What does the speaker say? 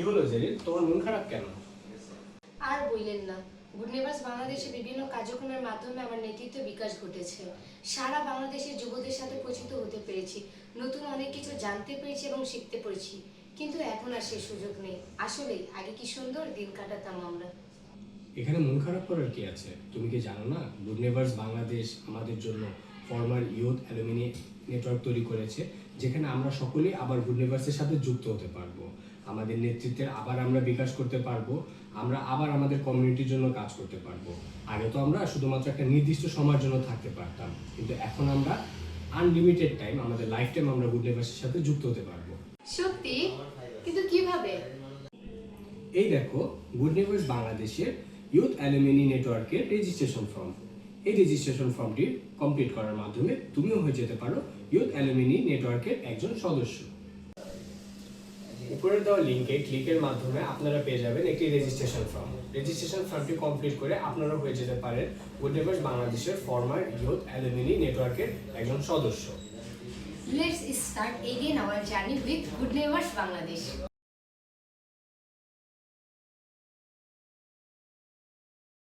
কি হলো জেরিন, তোমার মন খারাপ কেন? আর বললেন না, গুড নেবার্স বাংলাদেশে বিভিন্ন কার্যক্রমের মাধ্যমে আমার নেতৃত্ব বিকাশ ঘটেছে। সারা বাংলাদেশের যুবদের সাথে পরিচিত হতে পেরেছি, নতুন অনেক কিছু জানতে পেরেছি এবং শিখতে পেরেছি। কিন্তু এখন আর সে সুযোগ নেই। আসলেই আগে কি সুন্দর দিন কাটাতাম আমরা। এখানে মন খারাপ করার কি আছে? তুমি কি জানো না, গুড নেবার্স বাংলাদেশ আমাদের জন্য ফরমার ইউথ অ্যালুমিনি নেটওয়ার্ক তৈরি করেছে, যেখানে আমরা সকলেই আবার গুড নেবার্সের সাথে যুক্ত হতে পারবো। আমাদের নেতৃত্বের আবার আমরা বিকাশ করতে পারবো, আমরা আবার আমাদের কমিউনিটির জন্য কাজ করতে পারবো। আগে তো আমরা শুধুমাত্র একটা নির্দিষ্ট সময়ের জন্য থাকতে পারতাম, কিন্তু এখন আমরা আনলিমিটেড টাইম, আমাদের লাইফ টাইম আমরা গুড নেবার্সের সাথে যুক্ত হতে পারবো। সত্যি? কিন্তু কিভাবে? এই দেখো, গুড নেবার্স বাংলাদেশের ইউথ অ্যালুমিনি নেটওয়ার্কের রেজিস্ট্রেশন ফর্ম। এই রেজিস্ট্রেশন ফর্মটি কমপ্লিট করার মাধ্যমে তুমিও হয়ে যেতে পারো ইউথ অ্যালুমিনি নেটওয়ার্কের একজন সদস্য। উপরে দেওয়া লিঙ্কে ক্লিকের মাধ্যমে আপনারা পেয়ে যাবেন একটি রেজিস্ট্রেশন ফর্ম। রেজিস্ট্রেশন ফর্মটি কমপ্লিট করে আপনারা হয়ে যেতে পারেন গুড নেবার্স বাংলাদেশের ফরমার ইউথ অ্যালুমিনি নেটওয়ার্কের একজন সদস্য। Let's start again hour journey with good neighbours Bangladesh.